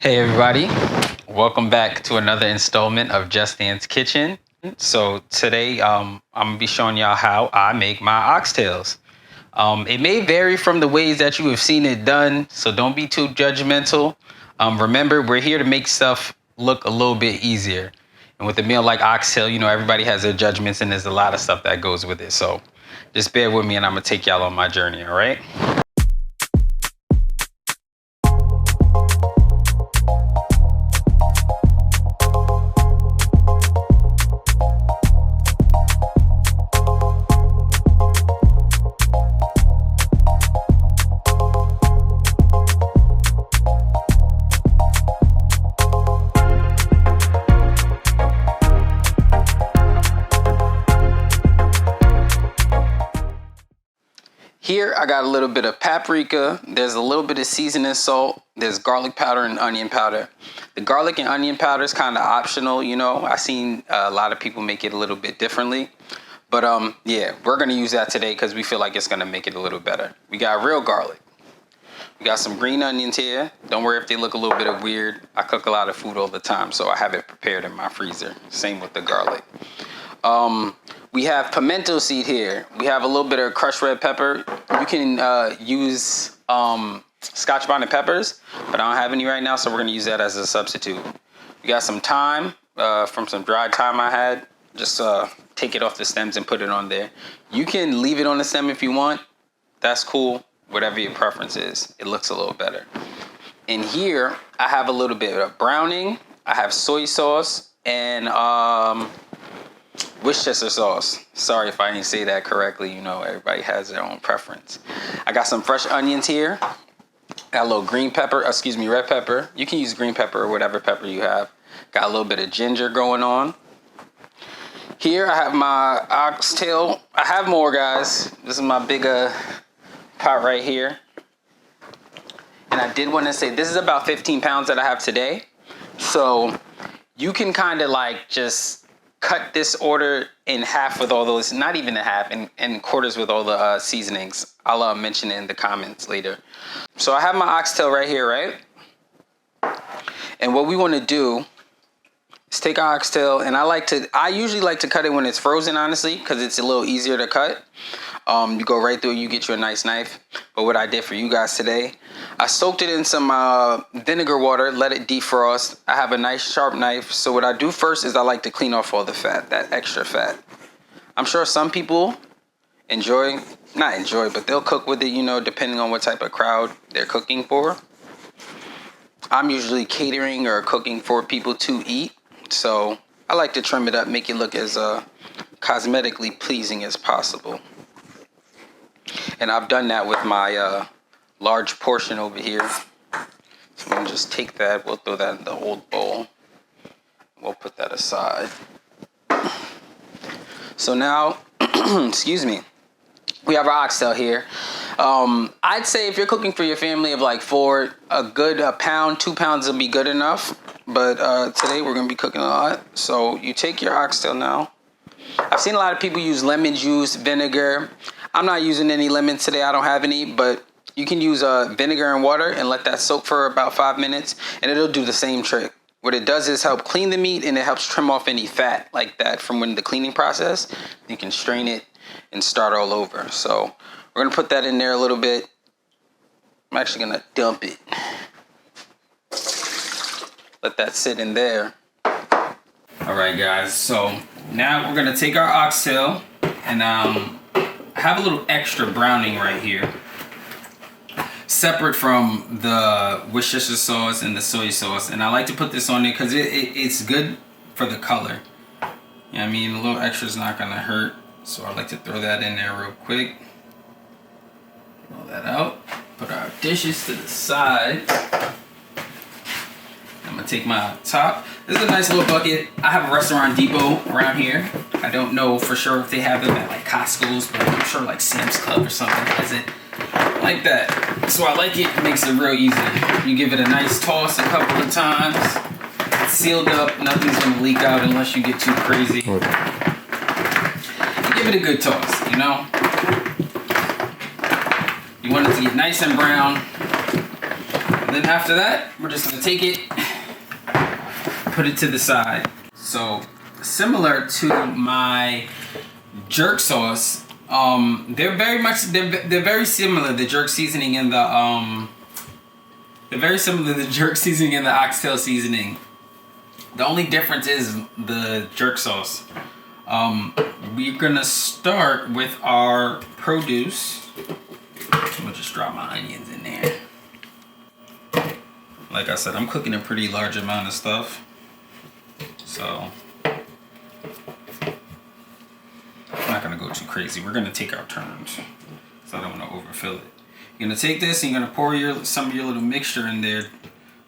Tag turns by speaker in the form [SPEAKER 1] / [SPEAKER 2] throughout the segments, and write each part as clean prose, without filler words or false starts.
[SPEAKER 1] Hey everybody, welcome back to another installment of Just Dan's Kitchen. So today I'm gonna be showing y'all how I make my oxtails. It may vary from the ways that you have seen it done, so don't be too judgmental. Remember, we're here to make stuff look a little bit easier. And with a meal like oxtail, everybody has their judgments and there's a lot of stuff that goes with it. So just bear with me and I'm gonna take y'all on my journey, all right? Here I got a little bit of paprika, there's a little bit of seasoning salt, there's garlic powder and onion powder. The garlic and onion powder is kind of optional, I've seen a lot of people make it a little bit differently. But yeah, we're gonna use that today because we feel like it's gonna make it a little better. We got real garlic. We got some green onions here. Don't worry if they look a little bit of weird. I cook a lot of food all the time, so I have it prepared in my freezer. Same with the garlic. We have pimento seed here. We have a little bit of crushed red pepper. You can use Scotch bonnet peppers, but I don't have any right now, so we're gonna use that as a substitute. We got some thyme from some dried thyme I had. Just take it off the stems and put it on there. You can leave it on the stem if you want. That's cool. Whatever your preference is. It looks a little better. In here, I have a little bit of browning. I have soy sauce and Worcestershire sauce. Sorry if I didn't say that correctly. Everybody has their own preference. I got some fresh onions here. Got a little red pepper. You can use green pepper or whatever pepper you have. Got a little bit of ginger going on. Here I have my oxtail. I have more, guys. This is my big pot right here. And I did want to say this is about 15 pounds that I have today. So you can kind of just cut this order in half with all those, not even a half, in quarters with all the seasonings. I'll mention it in the comments later. So I have my oxtail right here, right? And what we want to do is take our oxtail, and I usually like to cut it when it's frozen, honestly, because it's a little easier to cut. You go right through, you get you a nice knife. But what I did for you guys today, I soaked it in some vinegar water, let it defrost. I have a nice sharp knife. So what I do first is I like to clean off all the fat, that extra fat. I'm sure some people not enjoy, but they'll cook with it, depending on what type of crowd they're cooking for. I'm usually catering or cooking for people to eat. So I like to trim it up, make it look as cosmetically pleasing as possible. And I've done that with my large portion over here. So I'm gonna just take that, we'll throw that in the old bowl. We'll put that aside. So now, excuse me, we have our oxtail here. I'd say if you're cooking for your family of like four, a good pound, 2 pounds will be good enough. But today we're gonna be cooking a lot. So you take your oxtail now. I've seen a lot of people use lemon juice, vinegar. I'm not using any lemons today, I don't have any, but you can use vinegar and water and let that soak for about 5 minutes and it'll do the same trick. What it does is help clean the meat and it helps trim off any fat like that from when the cleaning process. You can strain it and start all over. So we're gonna put that in there a little bit. I'm actually gonna dump it. Let that sit in there. All right, guys, so now we're gonna take our oxtail and I have a little extra browning right here, separate from the Worcestershire sauce and the soy sauce, and I like to put this on there because it's good for the color. You know what I mean? A little extra is not gonna hurt, so I like to throw that in there real quick. Roll that out. Put our dishes to the side. I'm gonna take my top. This is a nice little bucket. I have a Restaurant Depot around here. I don't know for sure if they have them at like Costco's, but I'm sure like Sam's Club or something has it like that. So I like it. It makes it real easy. You give it a nice toss a couple of times. It's sealed up. Nothing's gonna leak out unless you get too crazy. You give it a good toss, You want it to get nice and brown. Then after that, we're just gonna take it, put it to the side. So similar to my jerk sauce, they're very similar. The jerk seasoning and they're very similar to the jerk seasoning and the oxtail seasoning. The only difference is the jerk sauce. We're gonna start with our produce. I'm gonna just drop my onions in there. Like I said, I'm cooking a pretty large amount of stuff. So I'm not gonna go too crazy. We're gonna take our turns. So I don't wanna overfill it. You're gonna take this and you're gonna pour some of your little mixture in there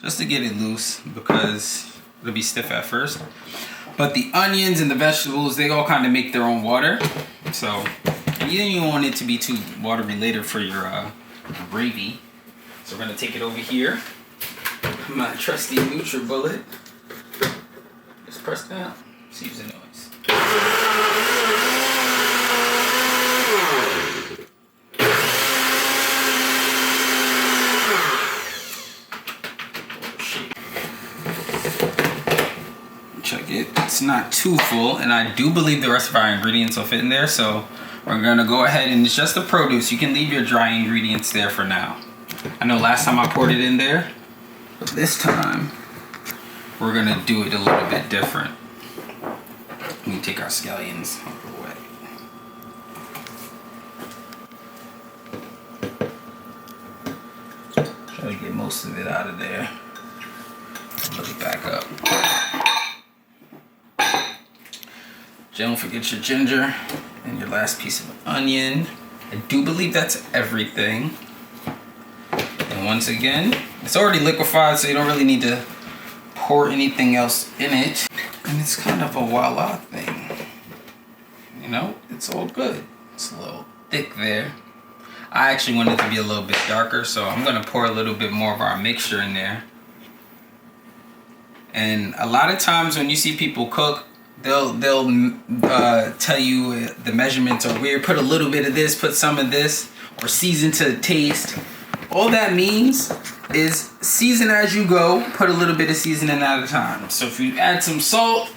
[SPEAKER 1] just to get it loose, because it'll be stiff at first. But the onions and the vegetables, they all kind of make their own water. So you don't want it to be too watery later for your gravy. So we're gonna take it over here. My trusty NutriBullet. Just press that. Sees the noise. Check it. It's not too full, and I do believe the rest of our ingredients will fit in there. So we're gonna go ahead and it's just the produce. You can leave your dry ingredients there for now. I know last time I poured it in there, but this time we're gonna do it a little bit different. We take our scallions out of the way. Try to get most of it out of there. Look it back up. Don't forget your ginger and your last piece of onion. I do believe that's everything. And once again, it's already liquefied, so you don't really need to pour anything else in it. And it's kind of a voila thing. You know, it's all good. It's a little thick there. I actually want it to be a little bit darker, so I'm gonna pour a little bit more of our mixture in there. And a lot of times when you see people cook, they'll tell you the measurements are weird. Put a little bit of this, put some of this, or season to taste. All that means is season as you go. Put a little bit of seasoning at a time. So if you add some salt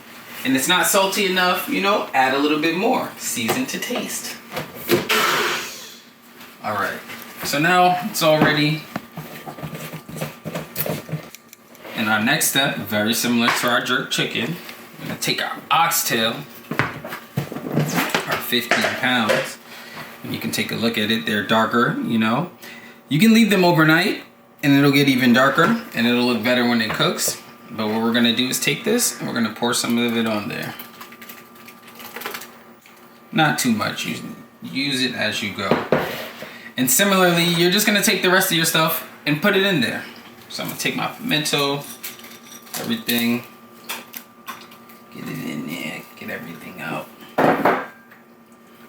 [SPEAKER 1] and it's not salty enough, you know, add a little bit more. Season to taste. All right. So now it's all ready. And our next step, very similar to our jerk chicken. We're gonna take our oxtail, our 15 pounds, and you can take a look at it. They're darker, you know. You can leave them overnight and it'll get even darker and it'll look better when it cooks. But what we're gonna do is take this and we're gonna pour some of it on there. Not too much, use it as you go. And similarly, you're just gonna take the rest of your stuff and put it in there. So I'm gonna take my pimento, everything, get it in there, get everything out.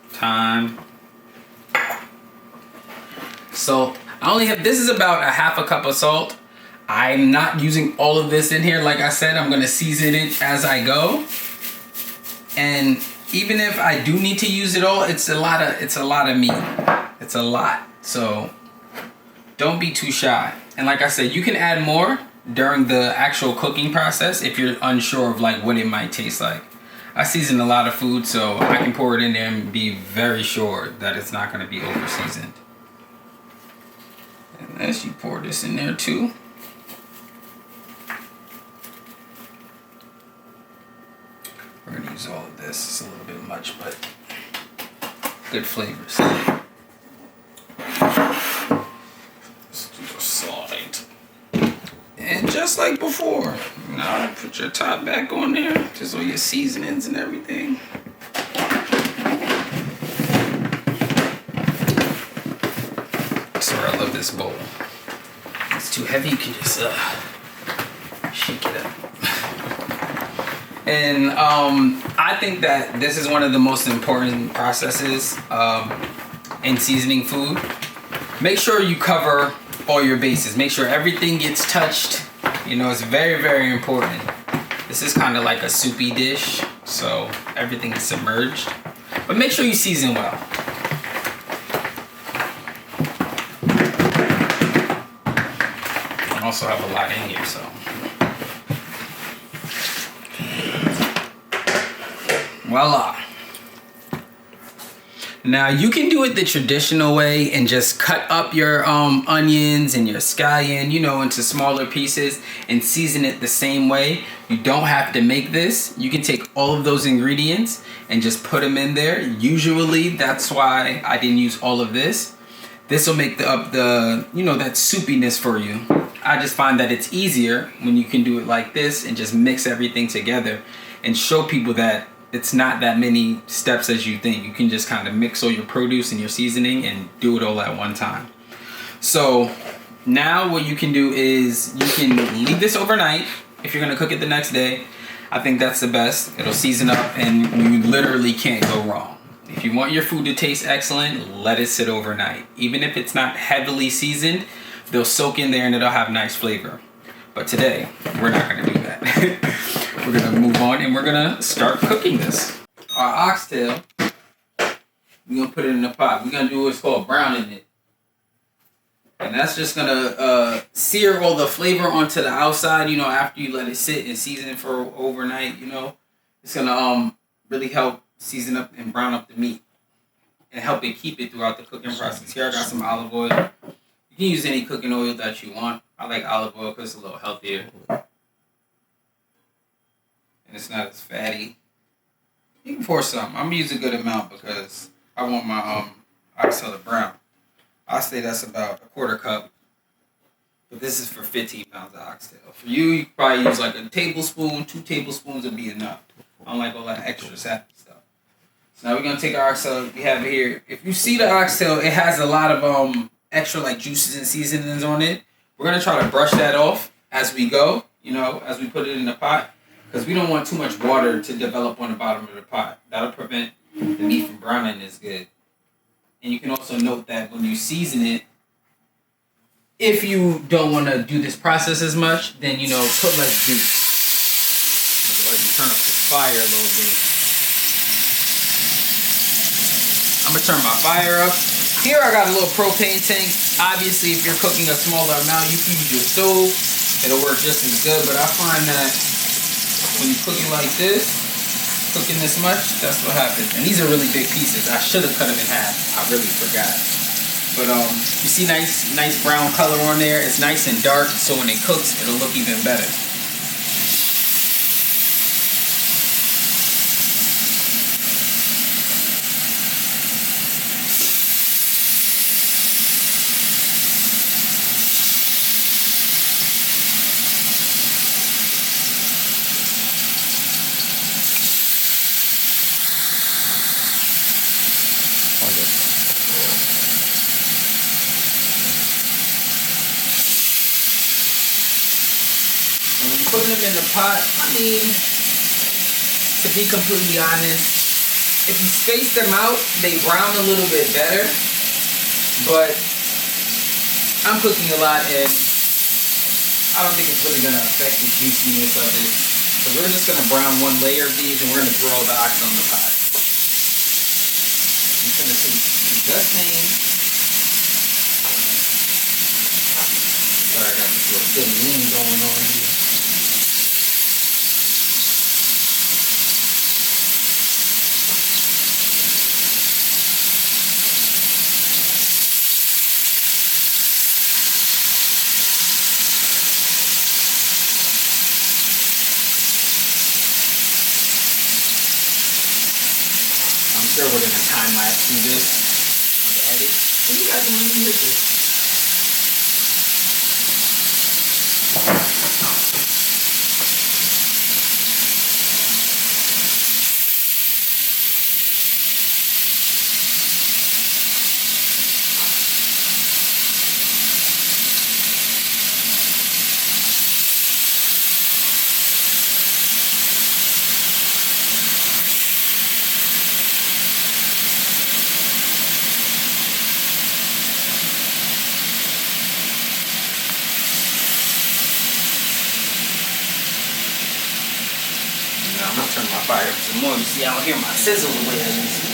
[SPEAKER 1] Thyme. So I only have, this is about a half a cup of salt. I'm not using all of this in here. Like I said, I'm gonna season it as I go. And even if I do need to use it all, it's a lot of meat. It's a lot. So don't be too shy. And like I said, you can add more during the actual cooking process if you're unsure of like what it might taste like. I season a lot of food, so I can pour it in there and be very sure that it's not gonna be over seasoned. And as you pour this in there too. We're gonna use all of this. It's a little bit much, but good flavors. And just like before, now put your top back on there, just all your seasonings and everything. Sorry, I love this bowl. It's too heavy, you can just shake it up. And I think that this is one of the most important processes in seasoning food. Make sure you cover all your bases. Make sure everything gets touched. You know, it's very, very important. This is kind of like a soupy dish, so everything is submerged. But make sure you season well. also have a lot in here, so. Voila. Now you can do it the traditional way and just cut up your onions and your scallion, you know, into smaller pieces and season it the same way. You don't have to make this. You can take all of those ingredients and just put them in there. Usually that's why I didn't use all of this. This will make the you know, that soupiness for you. I just find that it's easier when you can do it like this and just mix everything together and show people that it's not that many steps as you think. You can just kind of mix all your produce and your seasoning and do it all at one time. So now what you can do is you can leave this overnight if you're gonna cook it the next day. I think that's the best. It'll season up and you literally can't go wrong. If you want your food to taste excellent, let it sit overnight. Even if it's not heavily seasoned, they'll soak in there and it'll have nice flavor. But today, we're not gonna do that. We're gonna move on and we're gonna start cooking this. Our oxtail, we're gonna put it in the pot. We're gonna do what's called browning it. And that's just gonna sear all the flavor onto the outside, you know, after you let it sit and season it for overnight, you know. It's gonna really help season up and brown up the meat and help it keep it throughout the cooking process. Here I got some olive oil. You can use any cooking oil that you want. I like olive oil because it's a little healthier. And it's not as fatty. You can pour some. I'm gonna use a good amount because I want my oxtail to brown. I say that's about a quarter cup. But this is for 15 pounds of oxtail. For you, you could probably use like a tablespoon, 2 tablespoons would be enough. I don't like all that extra sappy stuff. So now we're gonna take our oxtail. We have it here. If you see the oxtail, it has a lot of extra like juices and seasonings on it. We're gonna try to brush that off as we go, you know, as we put it in the pot. Because we don't want too much water to develop on the bottom of the pot. That'll prevent the meat from browning as good. And you can also note that when you season it, if you don't want to do this process as much, then, you know, put less juice. I'm going to go ahead and turn up the fire a little bit. I'm going to turn my fire up. Here I got a little propane tank. Obviously, if you're cooking a smaller amount, you can use your stove. It'll work just as good, but I find that when you cook it like this, cooking this much, that's what happens. And these are really big pieces. I should have cut them in half. I really forgot. But you see nice brown color on there. It's nice and dark, so when it cooks, it'll look even better. Putting them in the pot, I mean, to be completely honest, if you space them out, they brown a little bit better. But I'm cooking a lot and I don't think it's really going to affect the juiciness of it. So we're just going to brown one layer of these and we're going to throw the oxtail in the pot. It's going to taste the same. Sorry, I got this little Philly lean going on here. I'm sure we're going to time lapse through this on the edit. What do you guys want to do with this? I'm gonna turn my fire up some more. You see, I don't hear my sizzle the way I used to.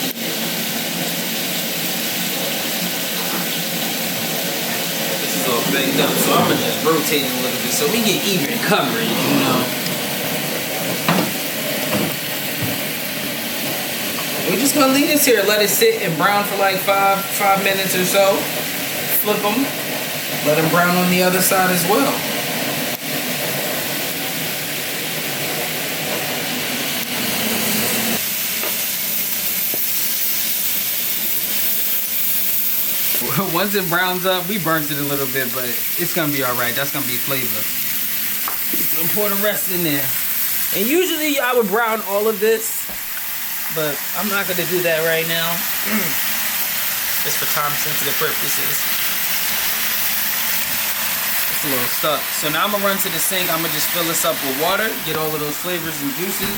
[SPEAKER 1] this is all banged up, so I'm gonna just rotate it a little bit so we get even coverage, you know. We're just gonna leave this here, let it sit and brown for like five minutes or so. Flip them, let them brown on the other side as well. Once it browns up, we burnt it a little bit, but it's gonna be all right. That's gonna be flavor. Just gonna pour the rest in there. And usually I would brown all of this, but I'm not gonna do that right now. Just for time sensitive purposes. It's a little stuck. So now I'm gonna run to the sink. I'm gonna just fill this up with water, get all of those flavors and juices.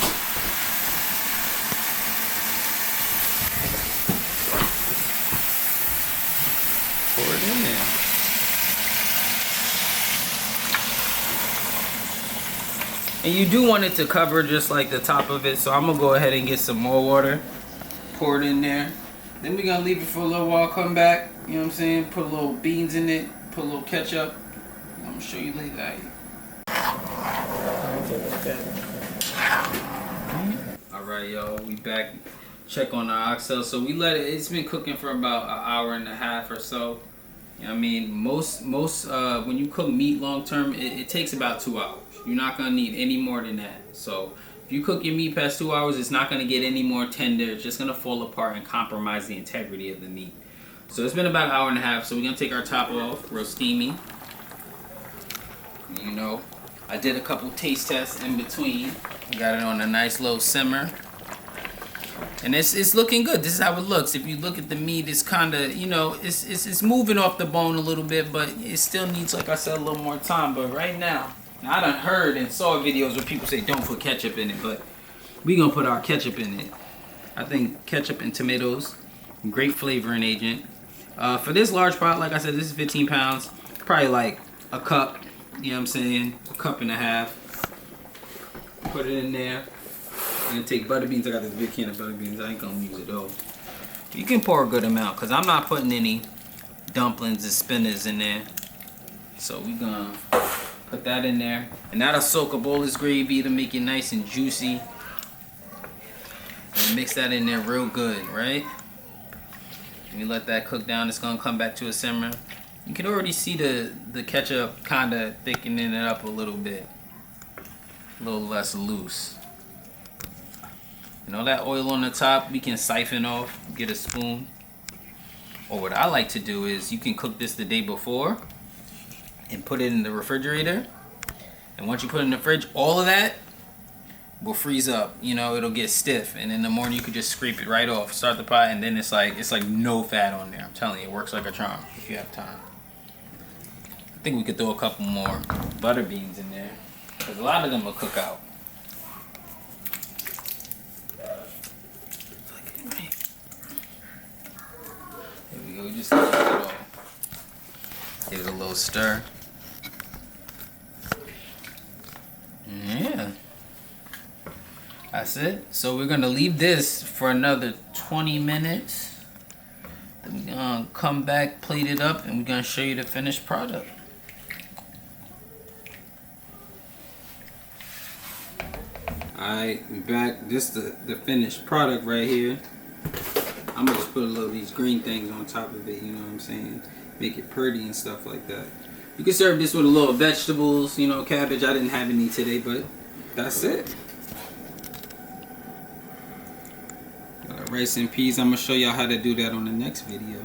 [SPEAKER 1] Pour it in there. And you do want it to cover just like the top of it, so I'm gonna go ahead and get some more water. Pour it in there. Then we're gonna leave it for a little while, come back, you know what I'm saying? Put a little beans in it, put a little ketchup. I'm gonna show you later. Alright y'all, we back. Check on our oxtail. So we let it's been cooking for about an hour and a half or so. You know what I mean, most when you cook meat long term, it takes about 2 hours. You're not gonna need any more than that. So if you cook your meat past 2 hours, it's not gonna get any more tender. It's just gonna fall apart and compromise the integrity of the meat. So it's been about an hour and a half. So we're gonna take our top off, real steamy. You know, I did a couple taste tests in between. Got it on a nice low simmer. And it's looking good. This is how it looks. If you look at the meat, it's kind of, you know, it's moving off the bone a little bit, but it still needs, like I said, a little more time. But right now I done heard and saw videos where people say don't put ketchup in it, but we gonna put our ketchup in it. I think ketchup and tomatoes, great flavoring agent. For this large pot, like I said, this is 15 pounds, probably like a cup, you know what I'm saying, a cup and a half. Put it in there. I'm gonna take butter beans. I got this big can of butter beans. I ain't gonna use it though. You can pour a good amount because I'm not putting any dumplings and spinners in there. So we gonna put that in there. And that'll soak up all this gravy to make it nice and juicy. And mix that in there real good, right? And you let that cook down. It's gonna come back to a simmer. You can already see the ketchup kind of thickening it up a little bit. A little less loose. And all that oil on the top, we can siphon off, get a spoon. Or what I like to do is you can cook this the day before and put it in the refrigerator. And once you put it in the fridge, all of that will freeze up. You know, it'll get stiff. And in the morning, you could just scrape it right off, start the pot, and then it's like no fat on there. I'm telling you, it works like a charm if you have time. I think we could throw a couple more butter beans in there because a lot of them will cook out. We just give it a little stir. Yeah, that's it. So we're gonna leave this for another 20 minutes. Then we're gonna come back, plate it up, and we're gonna show you the finished product. Alright, we're back. This is the finished product right here. I'm gonna just put a little of these green things on top of it, you know what I'm saying? Make it pretty and stuff like that. You can serve this with a little vegetables, you know, cabbage. I didn't have any today, but that's it. Got rice and peas. I'm gonna show y'all how to do that on the next video.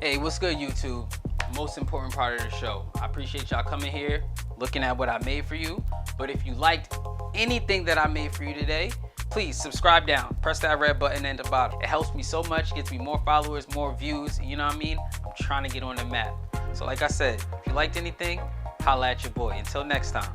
[SPEAKER 1] Hey, what's good, YouTube? Most important part of the show. I appreciate y'all coming here, looking at what I made for you. But if you liked anything that I made for you today, please subscribe down, press that red button at the bottom. It helps me so much, gets me more followers, more views, you know what I mean? I'm trying to get on the map. So like I said, if you liked anything, holla at your boy. Until next time.